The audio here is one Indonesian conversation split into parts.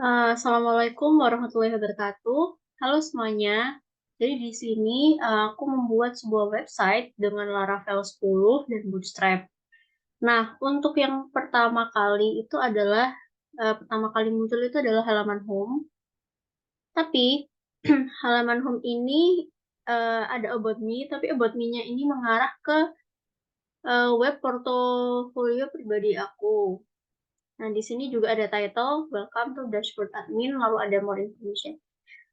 Assalamualaikum warahmatullahi wabarakatuh. Halo semuanya. Jadi di sini aku membuat sebuah website dengan Laravel 10 dan Bootstrap. Nah, untuk yang pertama kali itu adalah pertama kali muncul itu adalah halaman home. Tapi halaman home ini ada about me, tapi about me-nya ini mengarah ke web portofolio pribadi aku. Nah, di sini juga ada title, Welcome to Dashboard Admin, lalu ada more information.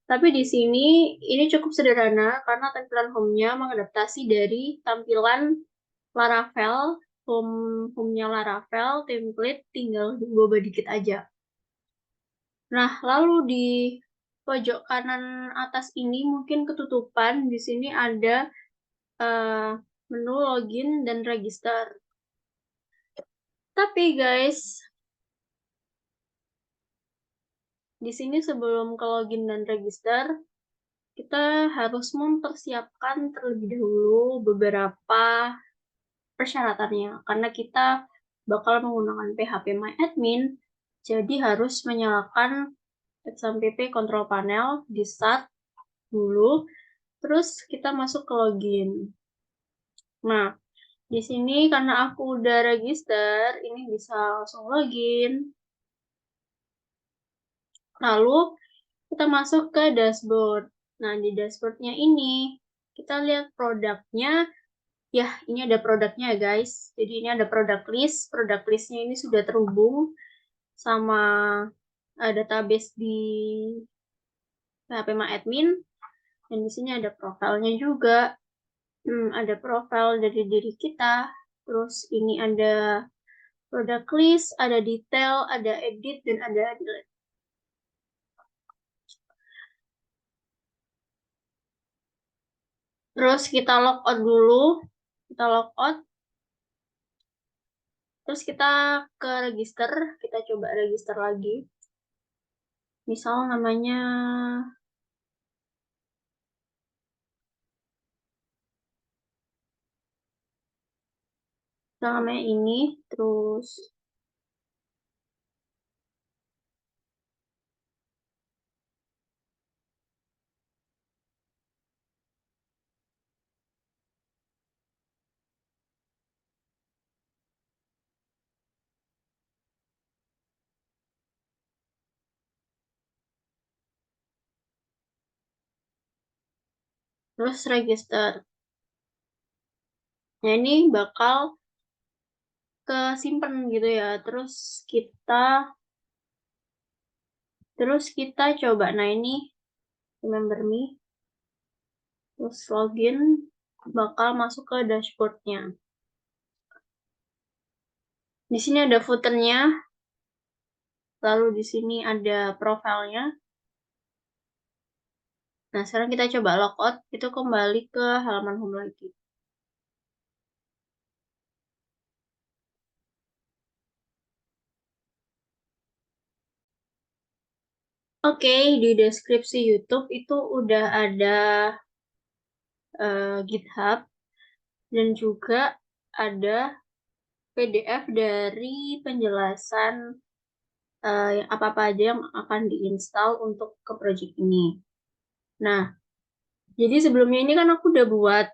Tapi di sini ini cukup sederhana karena tampilan home-nya mengadaptasi dari tampilan Laravel, home-nya Laravel, template tinggal diubah dikit aja. Nah, lalu di pojok kanan atas ini mungkin ketutupan, di sini ada menu login dan register. Tapi guys, di sini sebelum ke login dan register, kita harus mempersiapkan terlebih dahulu beberapa persyaratannya, karena kita bakal menggunakan phpMyAdmin, jadi harus menyalakan XAMPP control panel di start dulu, terus kita masuk ke login. Nah, di sini karena aku udah register, ini bisa langsung login. Lalu kita masuk ke dashboard. Nah, di dashboardnya ini kita lihat produknya. Ya, ini ada produknya ya guys. Jadi ini ada product list. Product listnya ini sudah terhubung sama database di phpMyAdmin. Dan di sini ada profilnya juga. Ada profil dari diri kita. Terus ini ada product list, ada detail, ada edit, dan ada delete. Terus kita logout dulu. Kita logout. Terus kita ke register. Kita coba register lagi. Misal namanya ini, terus register. Nah, ini bakal kesimpan gitu ya. Terus kita coba. Nah, ini remember me. Terus login, bakal masuk ke dashboardnya. Di sini ada footernya. Lalu di sini ada profilnya. Nah, sekarang kita coba logout. Itu kembali ke halaman home lagi. Oke, di deskripsi YouTube itu udah ada GitHub. Dan juga ada PDF dari penjelasan yang apa-apa aja yang akan diinstal untuk ke project ini. Nah, jadi sebelumnya ini kan aku udah buat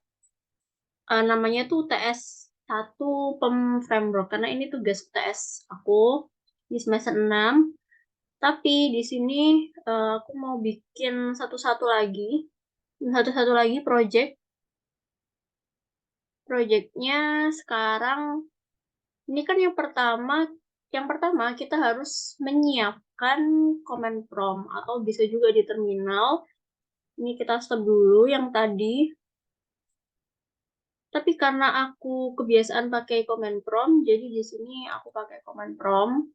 namanya tuh TS1 PEM Framework, karena ini tugas TS aku di semester 6. Tapi di sini aku mau bikin satu-satu lagi project. Projectnya sekarang ini kan yang pertama kita harus menyiapkan command prompt atau bisa juga di terminal. Ini kita stop dulu yang tadi. Tapi karena aku kebiasaan pakai command prompt, jadi di sini aku pakai command prompt.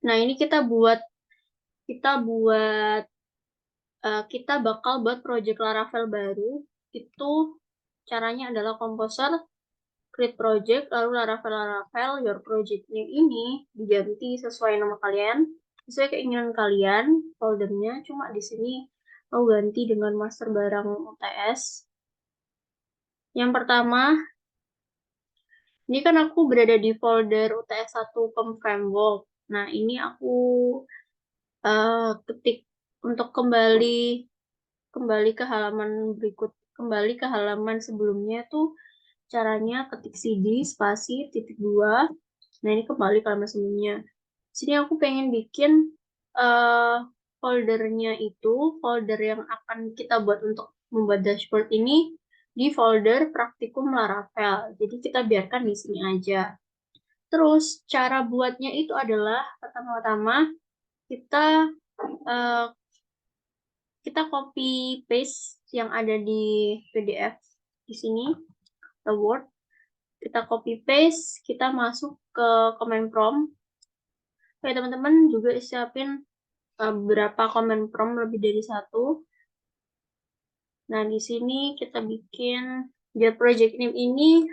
Nah, ini kita bakal buat project Laravel baru. Itu caranya adalah Composer, create project, lalu Laravel, your project-nya ini diganti sesuai nama kalian, sesuai keinginan kalian, foldernya. Cuma di sini mau ganti dengan master barang UTS. Yang pertama, Ini kan aku berada di folder UTS 1 Pem Framework. Nah, ini aku ketik untuk kembali ke halaman berikut, kembali ke halaman sebelumnya tuh caranya ketik cd spasi titik dua. Nah, ini kembali ke halaman sebelumnya. Sini aku pengen bikin eh foldernya itu, folder yang akan kita buat untuk membuat dashboard ini di folder praktikum Laravel. Jadi kita biarkan di sini aja. Terus cara buatnya itu adalah pertama-tama kita eh, kita copy paste yang ada di PDF di sini, the Word. Kita copy paste, kita masuk ke command prompt. Oke, teman-teman juga siapin beberapa command prompt lebih dari satu. Nah, di sini kita bikin dia project name ini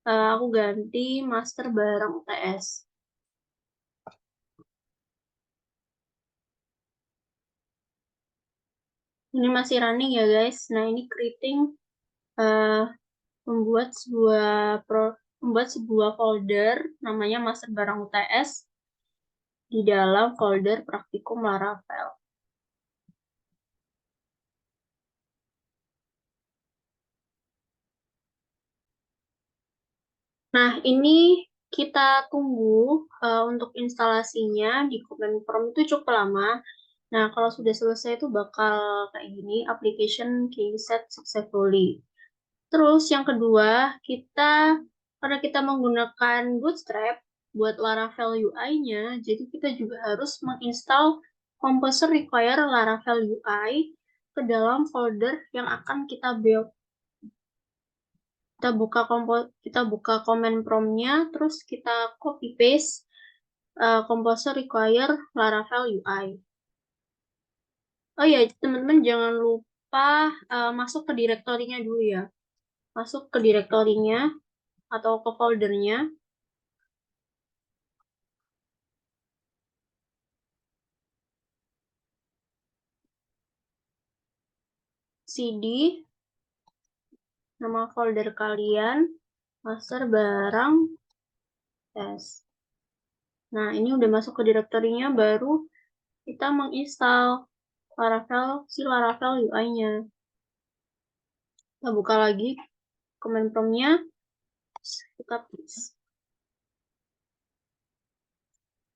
aku ganti master bareng UTS. Ini masih running ya guys. Nah, ini creating eh, membuat sebuah folder namanya master barang UTS di dalam folder praktikum Laravel. Nah, ini kita tunggu untuk instalasinya di command prompt itu cukup lama. Nah, kalau sudah selesai itu bakal kayak gini, application key set successfully. Terus yang kedua, karena kita menggunakan Bootstrap buat Laravel UI-nya, jadi kita juga harus menginstal Composer Require Laravel UI ke dalam folder yang akan kita build. Kita buka command prompt-nya, terus kita copy paste Composer Require Laravel UI. Oh ya, teman-teman jangan lupa masuk ke direktorinya dulu ya. Masuk ke direktorinya atau ke foldernya. CD, nama folder kalian, master barang, tes. Nah, ini udah masuk ke direktorinya, baru kita menginstal Laravel UI-nya. Kita buka lagi command prompt-nya, kita paste.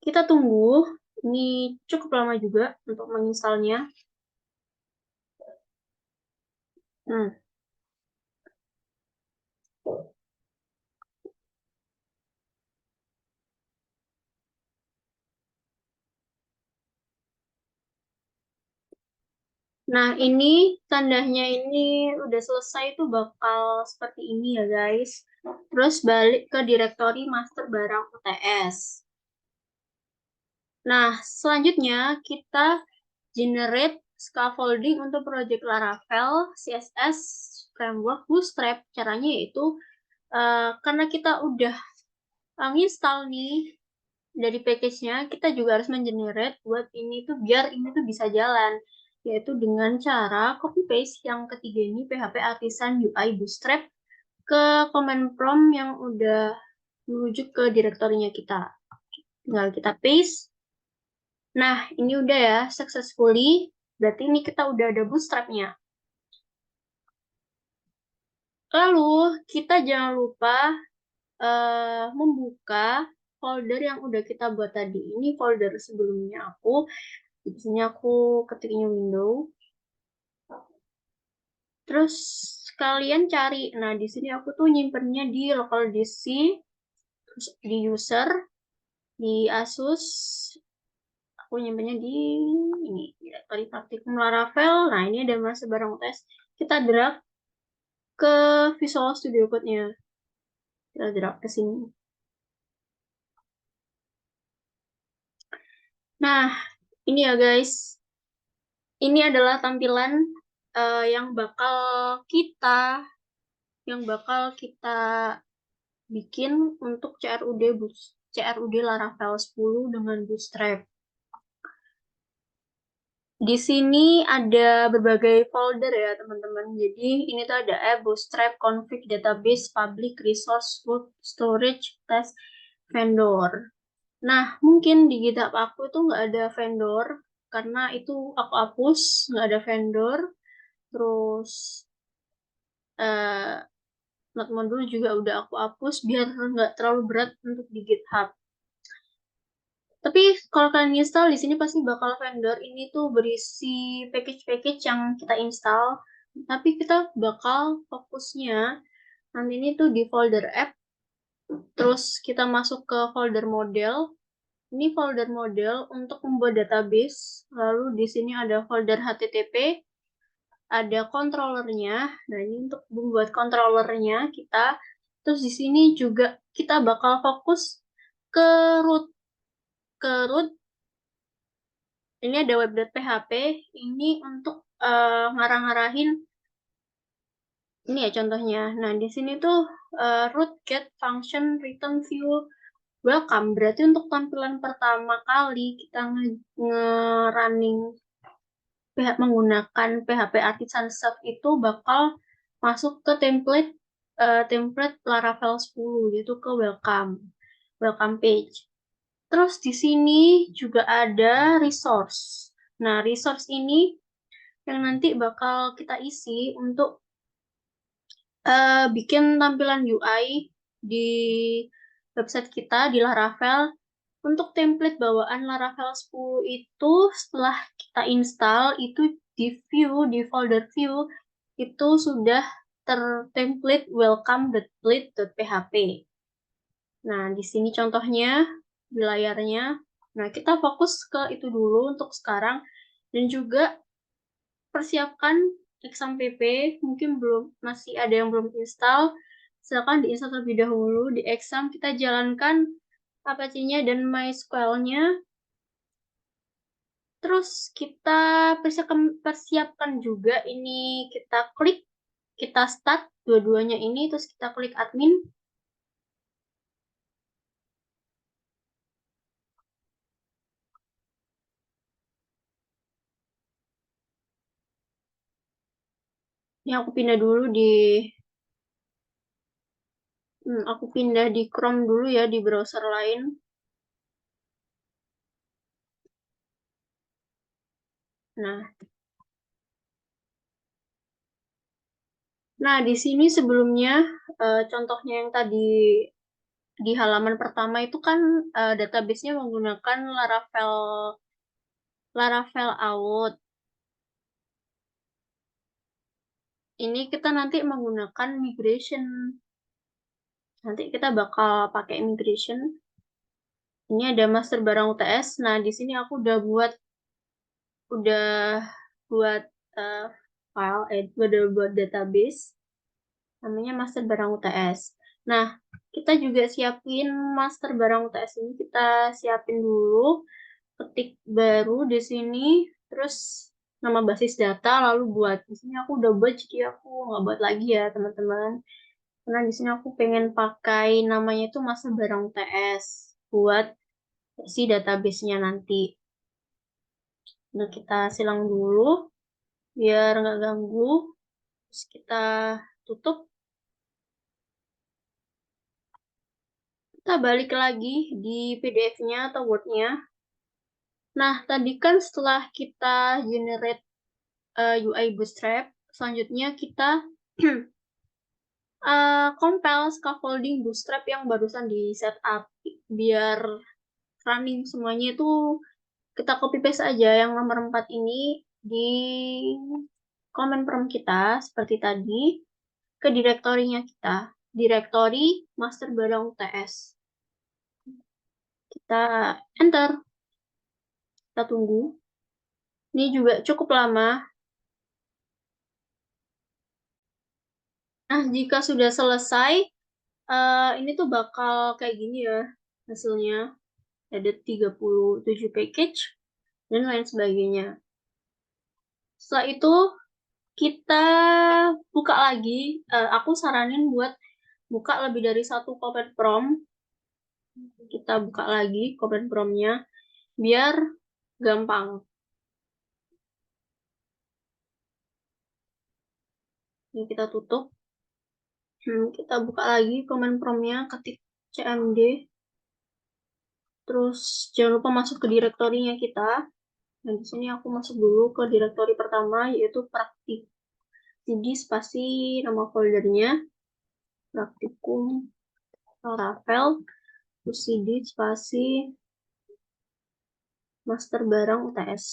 Kita tunggu, ini cukup lama juga untuk menginstalnya. Hmm. Nah, ini tandanya ini udah selesai tuh bakal seperti ini ya guys. Terus balik ke direktori master barang UTS. Nah, selanjutnya kita generate scaffolding untuk project Laravel, CSS, framework, Bootstrap. Caranya yaitu karena kita udah install nih dari package-nya, kita juga harus mengenerate buat ini tuh biar ini tuh bisa jalan, yaitu dengan cara copy paste yang ketiga ini PHP Artisan UI Bootstrap ke command prompt yang udah menuju ke direktorinya kita. Tinggal kita paste. Nah, ini udah ya, successfully. Berarti ini kita udah ada bootstrap-nya. Lalu, kita jangan lupa membuka folder yang udah kita buat tadi. Ini folder sebelumnya aku. Di sini aku ketik new window. Terus kalian cari. Nah, di sini aku tuh nyimpennya di local disk C, terus di user, di Asus. Aku nyimpennya di ini, direktori praktikum Laravel. Nah, ini ada masuk barang UTS. Kita drag ke Visual Studio Code-nya. Kita drag ke sini. Nah, ini ya guys. Ini adalah tampilan yang kita yang bakal kita bikin untuk CRUD Laravel 10 dengan Bootstrap. Di sini ada berbagai folder ya teman-teman. Jadi ini tuh ada app, Bootstrap, config, database, public, resource, root, storage, test, vendor. Nah, mungkin di GitHub aku itu nggak ada vendor, karena itu aku hapus, nggak ada vendor. Terus, eh, not module juga udah aku hapus, biar nggak terlalu berat untuk di GitHub. Tapi kalau kalian install di sini pasti bakal vendor. Ini tuh berisi package-package yang kita install. Tapi kita bakal fokusnya nanti ini tuh di folder app. Terus kita masuk ke folder model. Ini folder model untuk membuat database. Lalu di sini ada folder HTTP, ada controllernya. Nah ini untuk membuat controllernya kita. Terus di sini juga kita bakal fokus ke root. Ke root ini ada web.php, ini untuk ngarah-ngarahin ini ya contohnya. Nah, di sini tuh root get function return view welcome. Berarti untuk tampilan pertama kali kita nge-running menggunakan PHP Artisan Self itu bakal masuk ke template Laravel 10 yaitu ke welcome page. Terus di sini juga ada resource. Nah, resource ini yang nanti bakal kita isi untuk bikin tampilan UI di website kita di Laravel. Untuk template bawaan Laravel 10 itu setelah kita install itu di folder view itu sudah tertemplate welcome.plate.php. Nah, di sini contohnya di layarnya. Nah, kita fokus ke itu dulu untuk sekarang dan juga persiapkan exam PP, mungkin masih ada yang belum install, silakan diinstal terlebih dahulu. Di exam kita jalankan Apache-nya dan MySQL-nya. Terus kita persiapkan juga ini kita start dua-duanya ini, terus kita klik admin. Ini aku pindah di Chrome dulu ya di browser lain. Nah, di sini sebelumnya contohnya yang tadi di halaman pertama itu kan database-nya menggunakan Laravel out. Ini kita nanti menggunakan migration. Nanti kita bakal pakai migration. Ini ada master barang UTS. Nah, di sini aku udah buat eh, udah buat database namanya master barang UTS. Nah, kita juga siapin master barang UTS ini kita siapin dulu, ketik baru di sini, terus nama basis data, lalu buat. Di sini aku udah buat, jadi aku nggak buat lagi ya teman-teman. Karena di sini aku pengen pakai namanya itu master barang UTS buat si database-nya nanti. Nah, kita silang dulu biar nggak ganggu. Terus kita tutup. Kita balik lagi di PDF-nya atau Word-nya. Nah, tadi kan setelah kita generate UI Bootstrap, selanjutnya kita compile scaffolding Bootstrap yang barusan di setup. Biar running semuanya itu kita copy paste aja yang nomor 4 ini di command prompt kita seperti tadi ke direktorinya kita, direktori master barang UTS. Kita enter, kita tunggu. Ini juga cukup lama. Nah, jika sudah selesai, ini tuh bakal kayak gini ya hasilnya. Ada 37 package dan lain sebagainya. Setelah itu kita buka lagi. Aku saranin buat buka lebih dari satu command prompt. Kita buka lagi command prompt-nya biar gampang. Ini kita tutup. Kita buka lagi command prompt-nya, ketik cmd. Terus jangan lupa masuk ke direktorinya kita. Nah, di sini aku masuk dulu ke direktori pertama, yaitu praktik. Jadi spasi nama foldernya praktikum Laravel, terus cd spasi master barang UTS.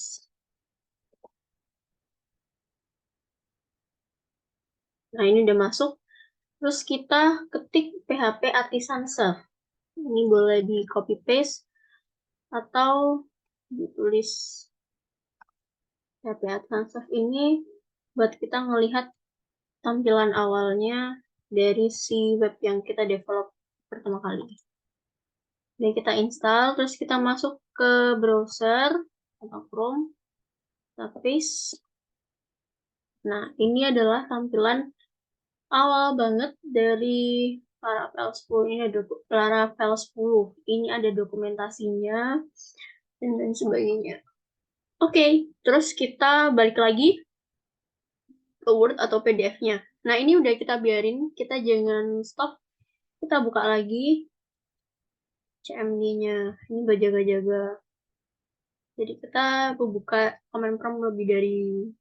Nah, ini udah masuk. Terus kita ketik PHP Artisan Serve. Ini boleh di copy paste atau ditulis. PHP Artisan Serve ini buat kita ngelihat tampilan awalnya dari si web yang kita develop pertama kali. Dan kita install, terus kita masuk ke browser atau Chrome, kita paste. Nah, ini adalah tampilan awal banget dari Laravel 10. Ini ada Laravel 10. Ini ada dokumentasinya dan lain sebagainya. Oke, terus kita balik lagi ke Word atau PDF-nya. Nah, ini udah kita biarin, kita jangan stop. Kita buka lagi CMD-nya. Ini berjaga-jaga. Jadi kita buka command prompt lebih dari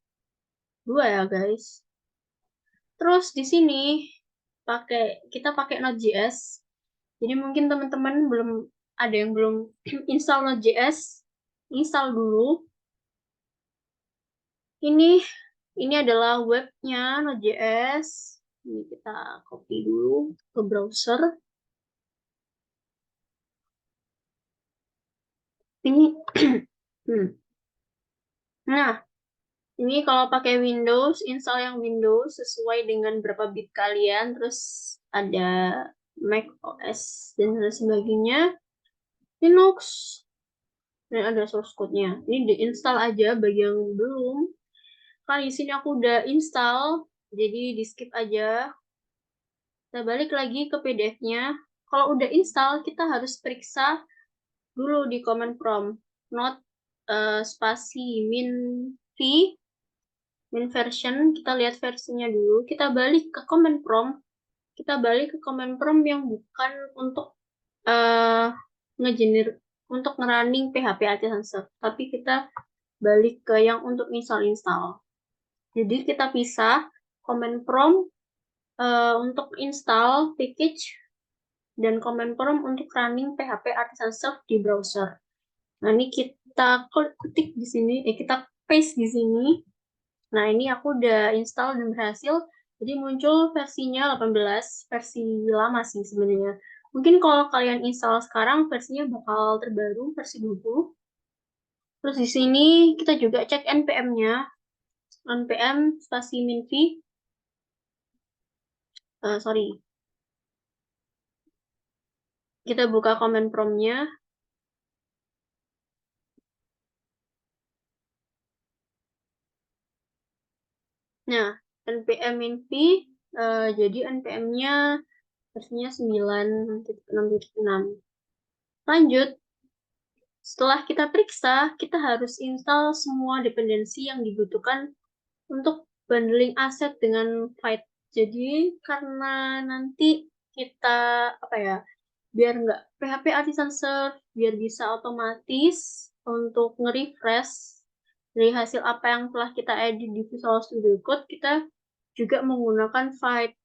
2 ya, guys. Terus di sini kita pakai Node.js. Jadi mungkin teman-teman belum ada yang belum install Node.js, install dulu. Ini adalah webnya Node.js. Ini kita copy dulu ke browser. Ini Nah, ini kalau pakai Windows, install yang Windows sesuai dengan berapa bit kalian, terus ada Mac OS dan lain sebagainya, Linux, dan ada source code-nya. Ini diinstal aja bagi yang belum. Kan di sini aku udah install, jadi di skip aja. Kita balik lagi ke PDF-nya. Kalau udah install, kita harus periksa dulu di command prompt. Not spasi min version, kita lihat versinya dulu. Kita balik ke command prompt. Kita balik ke command prompt yang bukan untuk untuk ngerunning PHP Artisan Serve, tapi kita balik ke yang untuk install. Jadi kita pisah command prompt untuk install package dan command prompt untuk running PHP Artisan Serve di browser. Nah, ini kita ketik di sini, kita paste di sini. Nah, ini aku udah install dan berhasil. Jadi muncul versinya 18, versi lama sih sebenarnya. Mungkin kalau kalian install sekarang versinya bakal terbaru, versi 20. Terus di sini kita juga cek npm-nya. npm spasi minv. Sorry. Kita buka command prompt-nya. Nah, npm minv, jadi npm-nya versinya 9.6.6. Lanjut. Setelah kita periksa, kita harus install semua dependensi yang dibutuhkan untuk bundling aset dengan Vite. Jadi, karena nanti kita, biar nggak PHP Artisan Serve, biar bisa otomatis untuk nge-refresh dari hasil apa yang telah kita edit di Visual Studio Code, kita juga menggunakan Vite.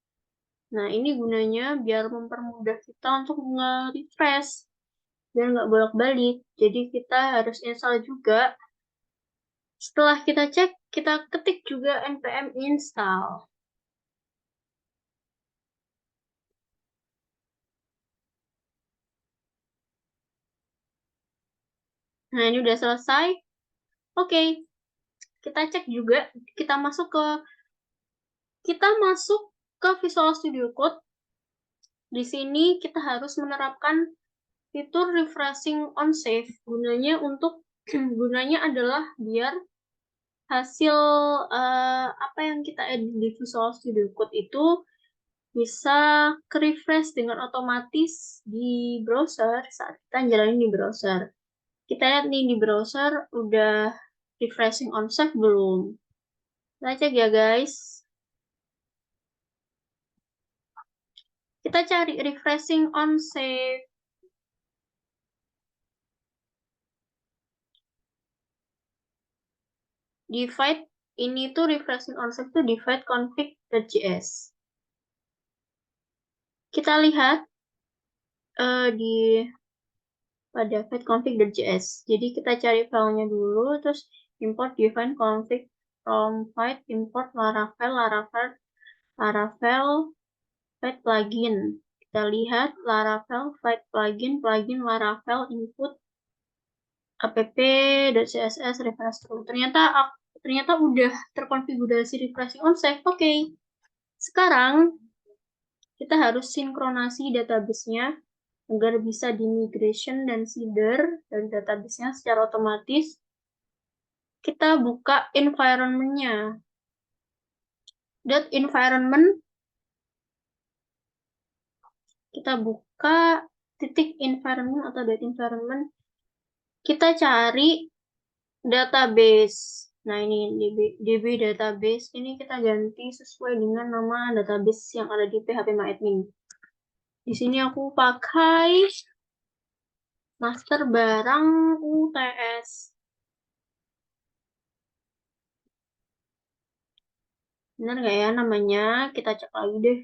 Nah, ini gunanya biar mempermudah kita untuk nge-refresh, biar nggak bolak-balik. Jadi kita harus install juga. Setelah kita cek, kita ketik juga npm install. Nah, ini udah selesai. Oke, kita cek juga. Kita masuk ke Visual Studio Code. Di sini kita harus menerapkan fitur refreshing on save. Gunanya adalah biar hasil apa yang kita edit di Visual Studio Code itu bisa ke-refresh dengan otomatis di browser saat kita jalanin di browser. Kita lihat nih di browser udah refreshing on save belum. Kita cek ya guys. Kita cari refreshing on save. Divide ini tuh refreshing on save tuh divide config.js. Kita lihat di pada file config.js. Jadi kita cari filenya dulu, terus import define config from file, import Laravel file plugin. Kita lihat Laravel file plugin Laravel input app.css refresh through. Ternyata udah terkonfigurasi refreshing on save. Oke. Sekarang kita harus sinkronasi database-nya agar bisa di migration dan seeder dari database-nya secara otomatis. Kita buka environment-nya. .environment, kita buka titik environment atau .environment. Kita cari database. Nah, ini DB database. Ini kita ganti sesuai dengan nama database yang ada di phpMyAdmin. Di sini aku pakai master barang UTS. Benar nggak ya namanya? Kita cek lagi deh.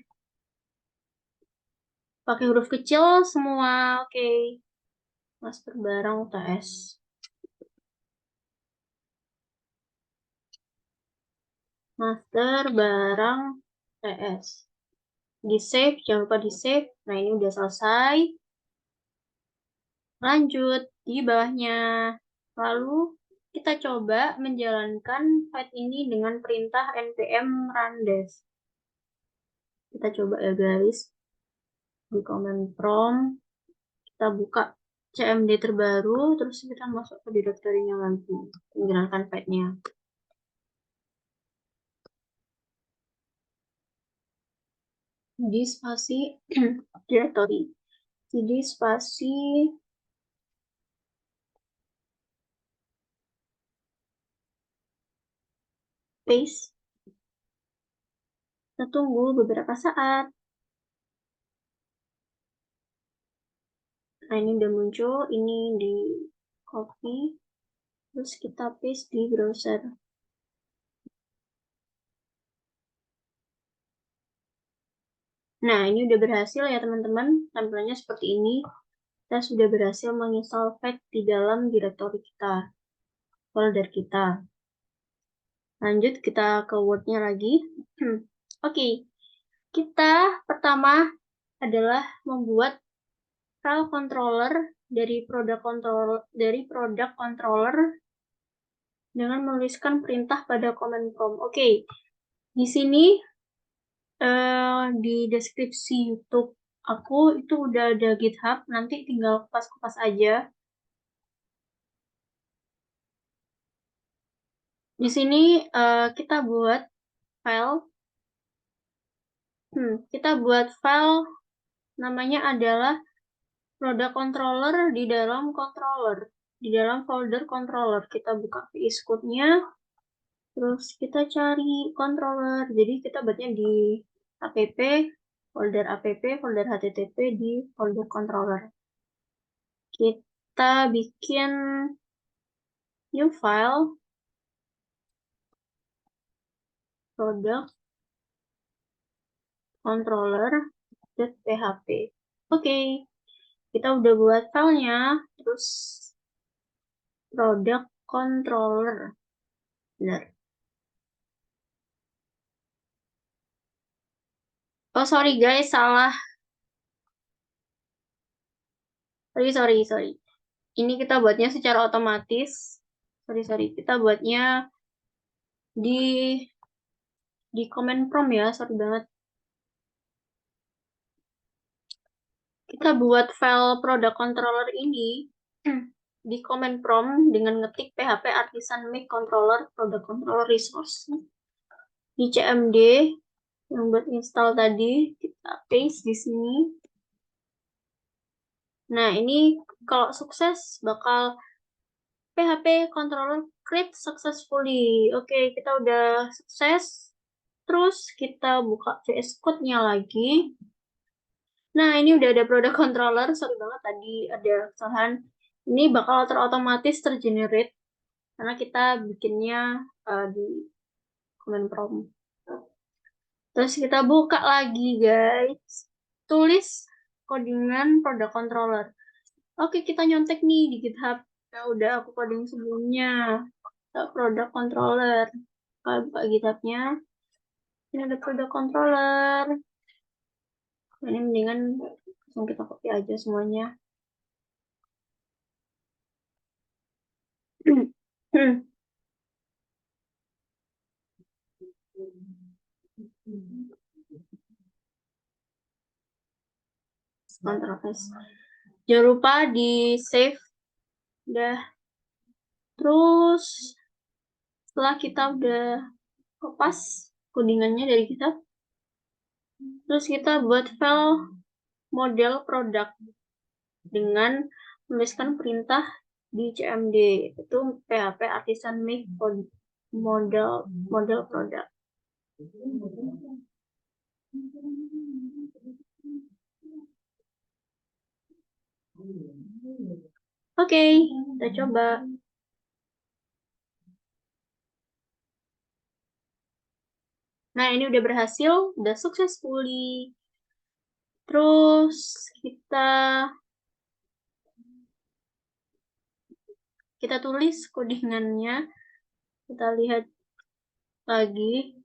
Pakai huruf kecil semua. Oke. Master barang UTS. Master barang UTS. Di save, jangan lupa di save. Nah, ini udah selesai. Lanjut di bawahnya. Lalu kita coba menjalankan file ini dengan perintah npm rundev. Kita coba ya guys. Di command prompt kita buka cmd terbaru, terus kita masuk ke direktorinya lagi, menjalankan file-nya. Jadi spasi directory. Jadi spasi paste. Kita tunggu beberapa saat. Nah, ini udah muncul, ini di copy, terus kita paste di browser. Nah, ini udah berhasil ya teman-teman, tampilannya seperti ini. Kita sudah berhasil menginstal file di dalam direktori kita, folder kita. Lanjut, kita ke Word-nya lagi. Oke, kita pertama adalah membuat file controller dari product controller dengan menuliskan perintah pada command prompt. Oke, di sini di deskripsi YouTube aku itu udah ada GitHub, nanti tinggal kupas-kupas aja. Di sini kita buat file, namanya adalah product controller di dalam controller, di dalam folder controller. Kita buka VS Code-nya, terus kita cari controller. Jadi kita buatnya di app, folder http di folder controller. Kita bikin new file, product controller.php. Oke, kita udah buat filenya, terus product controller. Benar. Oh, sorry guys, salah. Sorry. Ini kita buatnya secara otomatis. Sorry. Kita buatnya di command prompt ya, sorry banget. Kita buat file product controller ini di command prompt dengan ngetik php artisan make controller product controller resource. Di cmd yang buat install tadi, kita paste di sini. Nah, ini kalau sukses bakal PHP controller create successfully. Oke, kita udah sukses. Terus kita buka VS Code-nya lagi. Nah, ini udah ada product controller. Sorry banget tadi ada kesalahan. Ini bakal terotomatis tergenerate karena kita bikinnya di command prompt. Terus kita buka lagi, guys. Tulis codingan product controller. Oke, kita nyontek nih di GitHub. Ya udah aku coding sebelumnya. Product controller. Kita buka GitHub-nya. Ini ada product controller. Ini mendingan langsung kita copy aja semuanya. Ctrl S. Jangan lupa di save. Udah. Terus setelah kita udah kopas codingannya dari GitHub, terus kita buat file model produk dengan menuliskan perintah di CMD, itu PHP artisan make model produk. Oke, kita coba. Nah, ini udah berhasil, udah successfully. Terus kita tulis codingannya. Kita lihat lagi.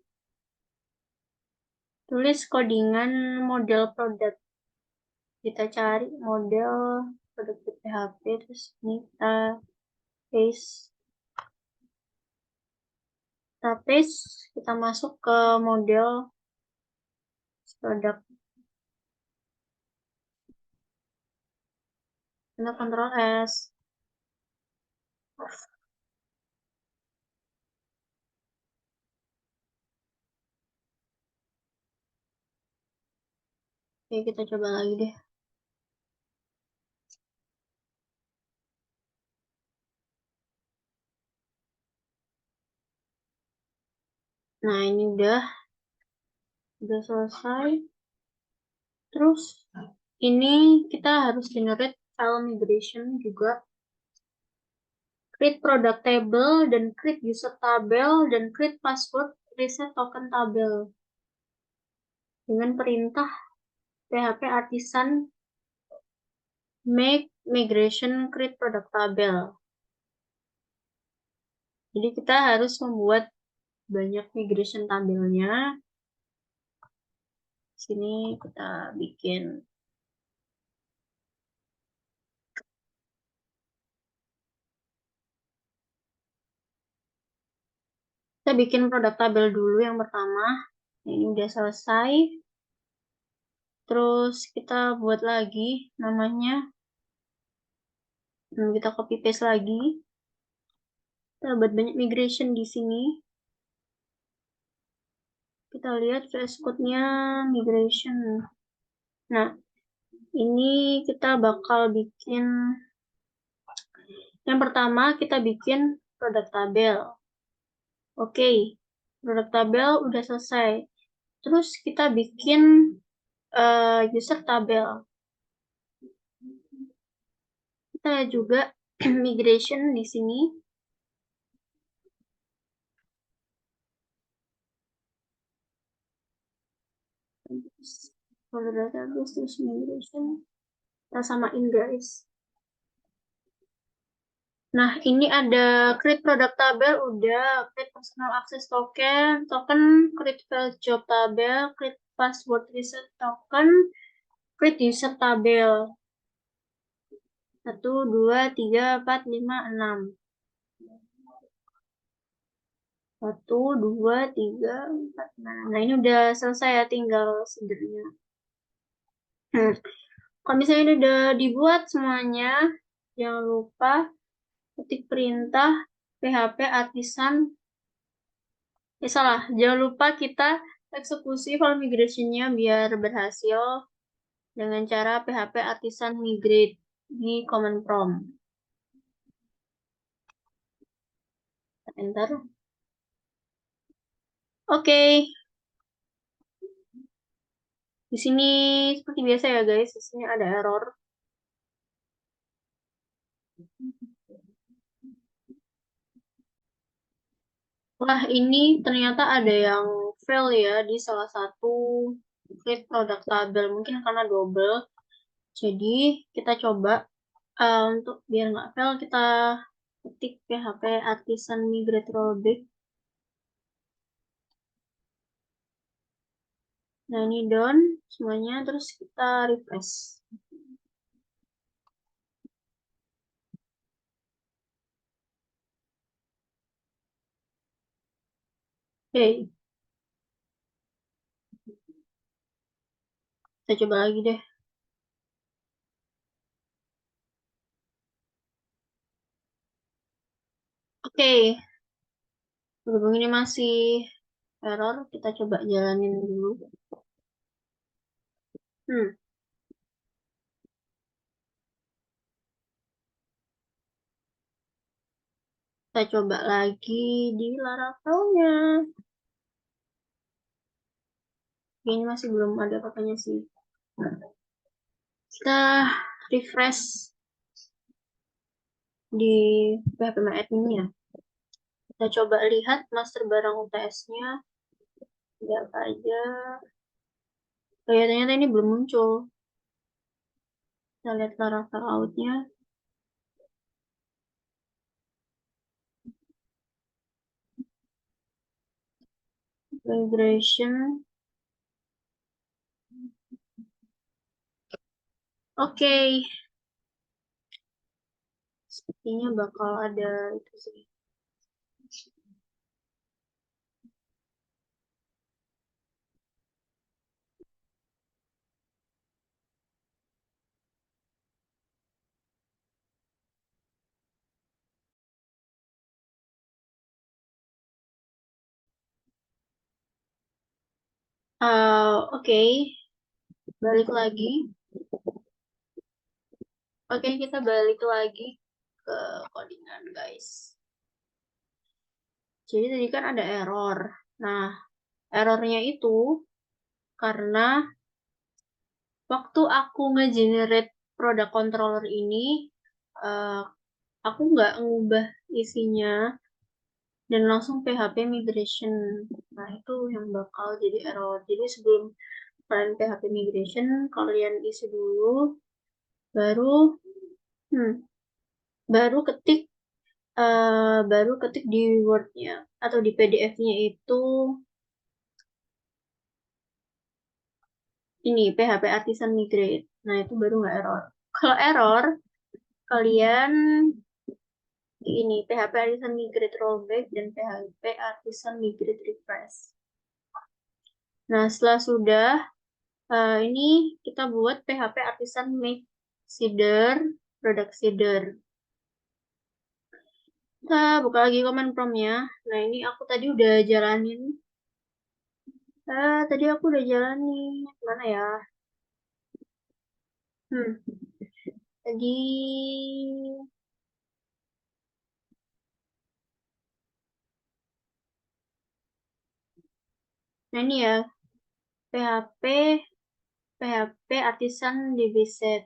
Tulis codingan model produk. Kita cari model produk di PHP, terus ini kita paste. Kita masuk ke model produk. Kita Ctrl S. Oke, kita coba lagi deh. Nah, ini udah selesai. Terus ini kita harus generate file migration juga. Create product table dan create user tabel dan create password reset token tabel dengan perintah PHP artisan make migration create product tabel. Jadi kita harus membuat banyak migration tabelnya. Sini kita bikin produk tabel dulu yang pertama. Ini udah selesai. Terus kita buat lagi namanya. Kita copy paste lagi. Kita buat banyak migration di sini. Kita lihat VS Code-nya migration. Nah, ini kita bakal bikin. Yang pertama kita bikin produk tabel. Oke, produk tabel udah selesai. Terus kita bikin user tabel. Kita juga migration di sini. Kalau database terus migration, kita samain guys. Nah, ini ada create product tabel, udah create personal access token, create file job tabel, create password reset token, create user tabel. 1, 2, 3, 4, 5, 6. 1, 2, 3, 4, 5. Nah, ini udah selesai ya, tinggal sebenarnya. Kalau misalnya ini udah dibuat semuanya, jangan lupa ketik perintah PHP artisan. Salah, jangan lupa kita eksekusi file migration-nya biar berhasil dengan cara PHP artisan migrate di command prompt. Enter. Oke. Di sini seperti biasa ya guys, di sini ada error. Wah, ini ternyata ada yang fail ya di salah satu create produk tabel. Mungkin karena double. Jadi kita coba untuk biar nggak fail, kita ketik PHP Artisan Migrate Rollback. Nah, ini done semuanya, terus kita refresh. Oke, kita coba lagi deh. Oke, berhubung ini masih error, kita coba jalanin dulu. Hmm, kita coba lagi di Laravelnya. Ini masih belum ada apa-apanya sih. Kita refresh di PHP My Admin ya. Kita coba lihat master barang UTS-nya. Ada apa aja. Oh ya, ternyata ini belum muncul. Kita lihat Laravel out-nya. Migration. Oke. Sepertinya bakal ada itu sih. Oke. Balik lagi. Oke, kita balik lagi ke codingan, guys. Jadi tadi kan ada error. Nah, errornya itu karena waktu aku nge-generate product controller ini, eh, aku nggak ngubah isinya dan langsung PHP migration. Nah, itu yang bakal jadi error. Jadi sebelum kalian PHP migration, kalian isi dulu, baru hmm, baru ketik di Word-nya atau di PDF-nya itu ini PHP Artisan Migrate. Nah, itu baru nggak error. Kalau error, kalian ini PHP Artisan Migrate Rollback dan PHP Artisan Migrate Refresh. Nah, setelah sudah ini kita buat PHP Artisan Make Seeder, Product Seeder. Kita buka lagi command prompt-nya. Nah, ini aku tadi udah jalanin. Tadi aku udah jalanin. Mana ya? Hmm, tadi nah ini ya PHP PHP Artisan DBZ.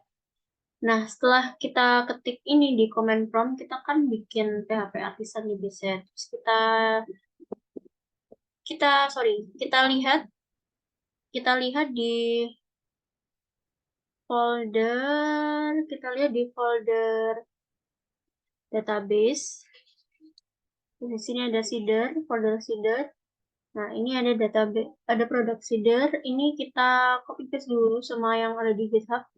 Nah, setelah kita ketik ini di command prompt, kita kan bikin PHP Artisan DBZ. Terus kita sorry, kita lihat di folder database. Di sini ada seeder, folder seeder. Nah, ini ada database, ada product seeder. Ini kita copy paste dulu sama yang ada di GitHub.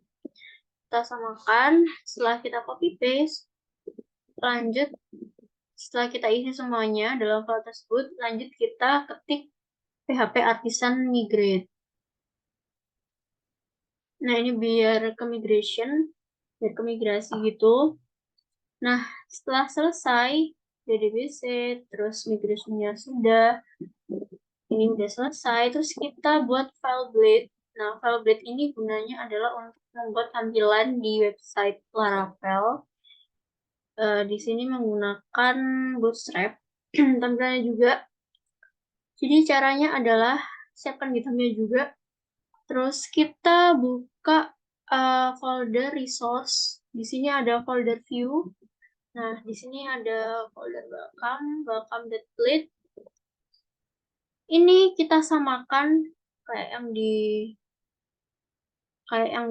Kita samakan. Setelah kita copy paste, lanjut setelah kita isi semuanya dalam file tersebut, lanjut kita ketik PHP Artisan Migrate. Nah, ini biar ke migrasi gitu. Nah, setelah selesai DDBC, terus migrasinya sudah, ini udah selesai, terus kita buat file blade. Nah, file blade ini gunanya adalah untuk membuat tampilan di website Laravel. Di sini menggunakan Bootstrap. Tampilannya juga. Jadi caranya adalah siapkan GitHub-nya juga. Terus kita buka folder resource. Di sini ada folder view. Nah, di sini ada folder welcome.lit. Ini kita samakan kayak yang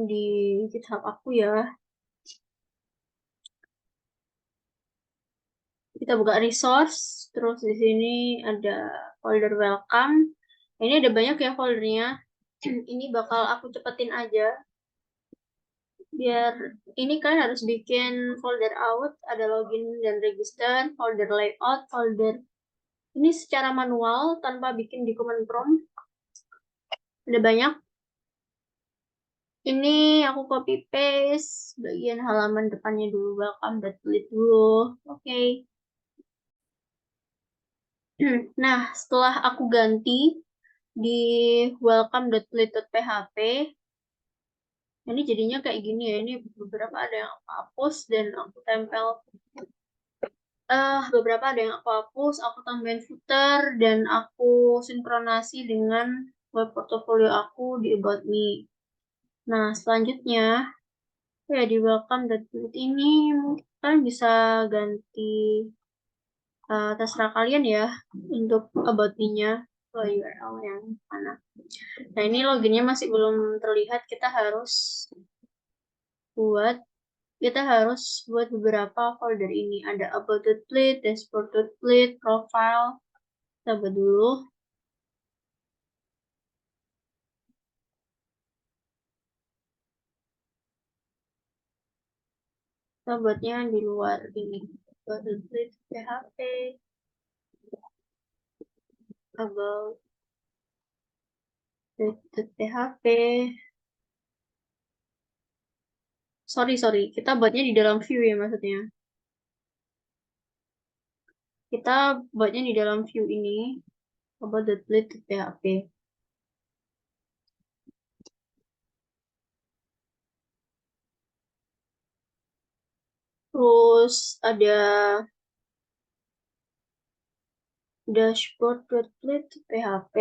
di GitHub aku ya. Kita buka resource, terus di sini ada folder welcome. Ini ada banyak ya foldernya. Ini bakal aku cepetin aja. Biar ini kalian harus bikin folder out, ada login dan register, folder layout, folder ini secara manual tanpa bikin di command prompt. Ada banyak. Ini aku copy paste bagian halaman depannya dulu, welcome.lit dulu. Oke. Nah, setelah aku ganti di welcome.lit.php, ini jadinya kayak gini ya. Ini beberapa ada yang aku hapus dan aku tempel. Beberapa ada yang aku hapus, aku tambahin footer, dan aku sinkronasi dengan web portfolio aku di About Me. Nah, selanjutnya, ya di welcome.lit ini mungkin kalian bisa ganti terserah kalian ya untuk About Me-nya ke URL yang mana. Nah, ini loginnya masih belum terlihat, buat kita harus buat beberapa folder ini. Ada about.lit, dashboard.lit, profile. Kita buat dulu. Kita buatnya di luar ini. About.lit, PHP, about.php. Sorry. Kita buatnya di dalam view ya maksudnya. Kita buatnya di dalam view ini. About.lit.php. Terus ada dashboard.lit.php.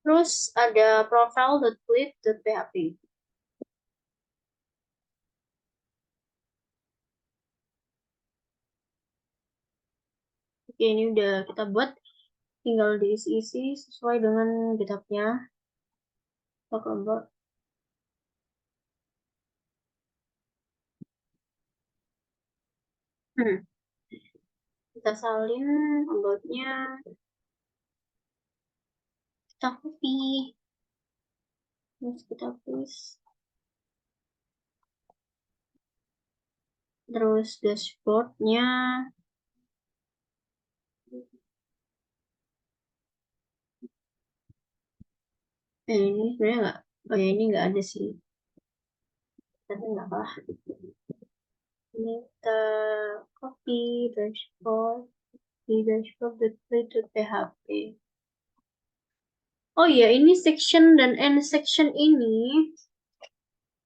Terus ada profile.lit.php. Oke, ini udah kita buat. Tinggal diisi-isi sesuai dengan GitHub-nya. Kita coba. Kita salin about-nya. Kita copy. Terus kita paste. Terus dashboard-nya. Ini sebenarnya nggak. Oh ya, ini nggak ada sih. Tapi nggak apa. Ini kita copy dashboard. Di dashboard.play.php. Oh iya, ini section dan end section ini.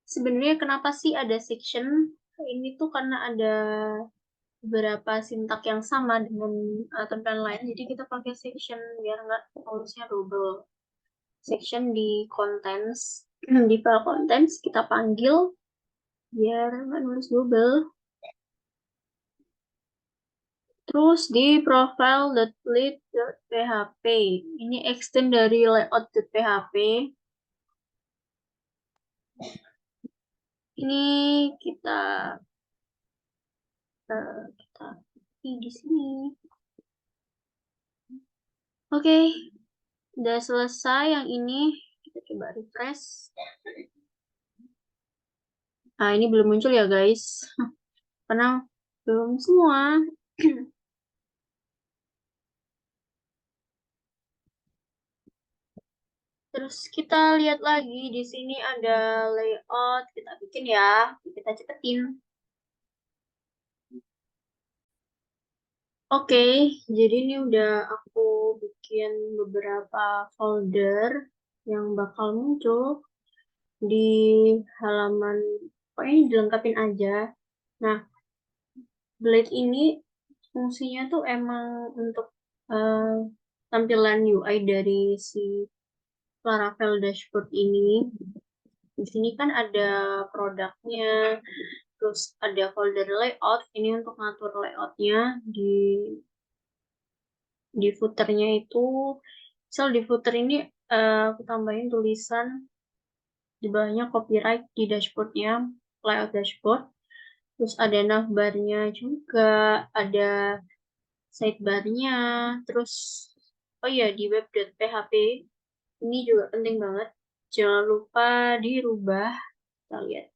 Sebenarnya kenapa sih ada section? Ini tuh karena ada beberapa sintak yang sama dengan template lain. Jadi kita pakai section biar nggak tulisnya double. Section di contents, di file contents kita panggil biar nggak nulis double. Terus di profile.lit.php. Ini extend dari layout.php. Ini kita di sini. Oke, udah selesai yang ini. Kita coba refresh. Nah, ini belum muncul ya, guys. Karena belum semua. Terus kita lihat lagi, di sini ada layout. Kita bikin ya. Kita cepetin. Oke, jadi ini udah aku bikin beberapa folder yang bakal muncul. di halaman, pokoknya dilengkapin aja. Nah, Blade ini fungsinya tuh emang untuk tampilan UI dari si Laravel dashboard ini. Di sini kan ada produknya, terus ada folder layout. Ini untuk ngatur layoutnya di footernya itu. Misal di footer ini aku tambahin tulisan di bawahnya copyright di dashboardnya, layout dashboard. Terus ada navbarnya juga, ada sidebarnya, terus oh iya di web.php ini juga penting banget. Jangan lupa dirubah. Kita lihat.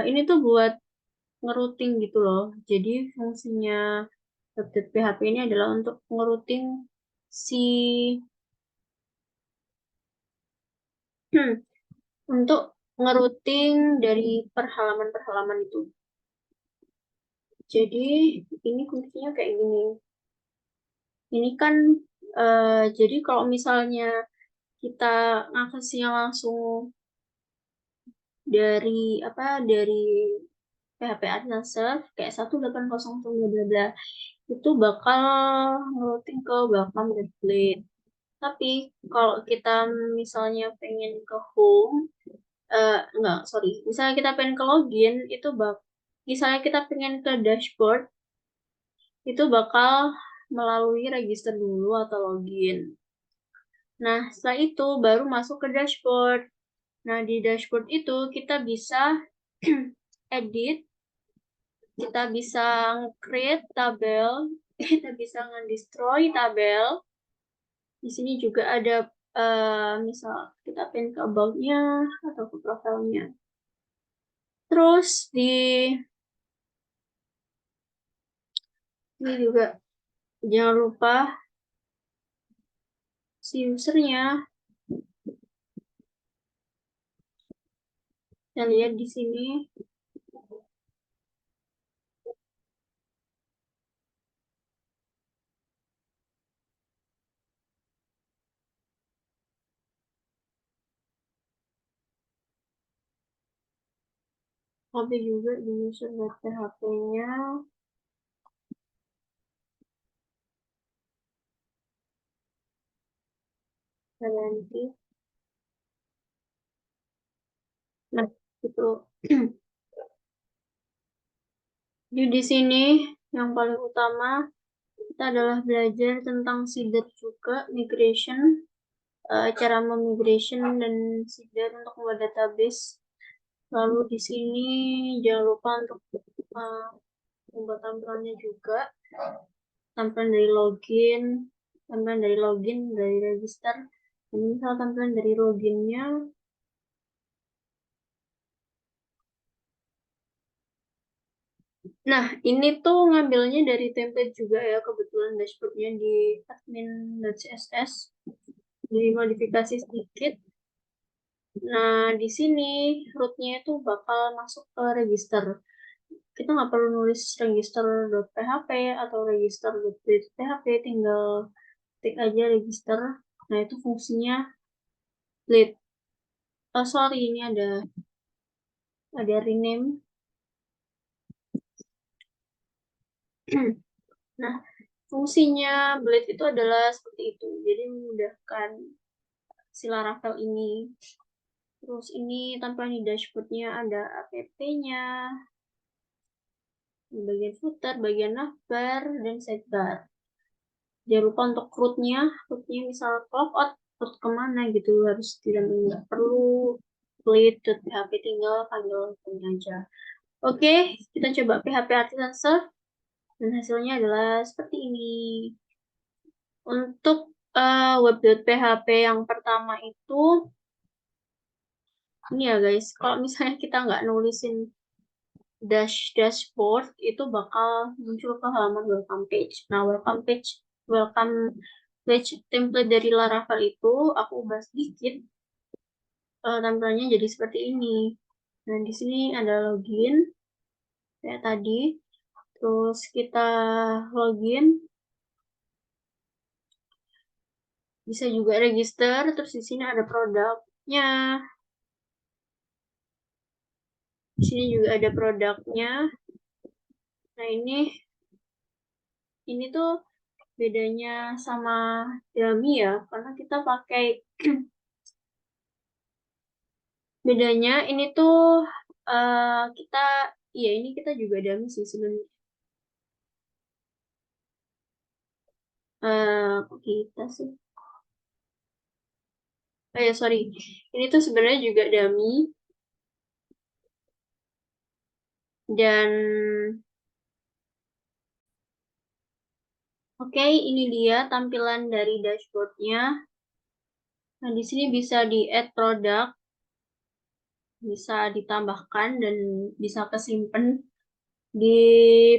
Ini tuh buat ngerouting gitu loh. Jadi fungsinya web.php ini adalah untuk ngerouting si untuk ngerouting dari perhalaman-perhalaman itu. Jadi ini fungsinya kayak gini. Ini kan jadi kalau misalnya kita ngaksesnya langsung dari PHP Advanced Serve kayak 180 bla bla bla itu bakal ngerouting ke welcome template. Tapi kalau kita misalnya pengen ke home, enggak, sorry, misalnya kita pengen ke login, misalnya kita pengen ke dashboard, itu bakal melalui register dulu atau login. Nah, setelah itu baru masuk ke dashboard. Nah, di dashboard itu kita bisa edit, kita bisa create tabel, kita bisa nge-destroy tabel. Di sini juga ada misal kita pin ke about-nya atau ke profilnya. Terus ini juga jangan lupa si usernya. Kita lihat di sini. Copy juga di user PHP-nya. Kita ganti. Nah, itu. Jadi di sini yang paling utama kita adalah belajar tentang seeder juga, migration, cara memigration dan seeder untuk membuat database. Lalu di sini jangan lupa untuk membuat tampilannya juga, tampilan dari login, dari register. Ini misal tampilan dari loginnya. Nah, ini tuh ngambilnya dari template juga ya, kebetulan dashboardnya di admin.css. Jadi modifikasi sedikit. Nah, di sini rootnya itu bakal masuk ke register. Kita nggak perlu nulis register.php atau register.php, tinggal ketik aja register. Nah, itu fungsinya lead. Oh, sorry, ini ada rename. Nah, fungsinya Blade itu adalah seperti itu. Jadi memudahkan si Laravel ini. Terus ini tampilan di dashboardnya ada app-nya, di bagian footer, bagian navbar, dan sidebar. Jangan lupa untuk rootnya misal clock root kemana gitu harus tidak perlu Blade.php, tinggal panggil punya aja. Oke, kita coba PHP Artisan Serve dan hasilnya adalah seperti ini. Untuk web.php yang pertama itu ini ya guys, kalau misalnya kita nggak nulisin dashboard itu bakal muncul ke halaman welcome page. Nah, welcome page template dari Laravel itu aku ubah sedikit, tampilannya jadi seperti ini. Nah, di sini ada login kayak tadi. Terus kita login, bisa juga register. Terus di sini ada produk. Di sini juga ada produknya. Nah, ini tuh bedanya sama Dami ya, karena kita pakai bedanya ini tuh kita iya ini kita juga Dami sih sebenarnya. Kok kita sih? Oh ya, sorry. Ini tuh sebenarnya juga Dami dan oke, ini dia tampilan dari dashboardnya. Nah, di sini bisa di-add produk, bisa ditambahkan dan bisa kesimpan di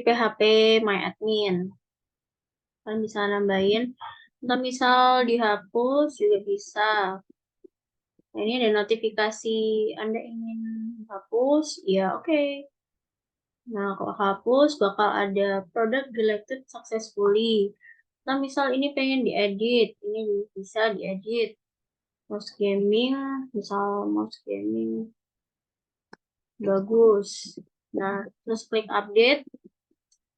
PHP MyAdmin. Kalian bisa nambahin, atau misal dihapus juga bisa. Nah, ini ada notifikasi Anda ingin hapus, ya oke. Nah, kalau hapus bakal ada product deleted successfully. Nah, misal ini pengen diedit, ini bisa diedit. Mouse gaming, misal mouse gaming bagus. Nah, terus klik update.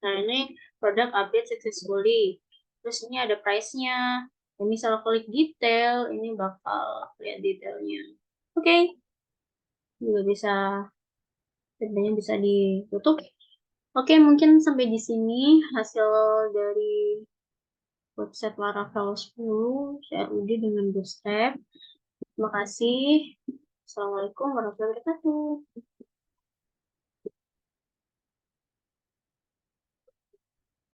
Nah, ini produk update successfully. Terus ini ada price-nya. Dan misal klik detail, ini bakal lihat detailnya. Oke, juga bisa, sebenarnya bisa ditutup. Oke, mungkin sampai di sini hasil dari website Laravel 10 CRUD dengan Bootstrap. Terima kasih. Assalamualaikum warahmatullahi wabarakatuh.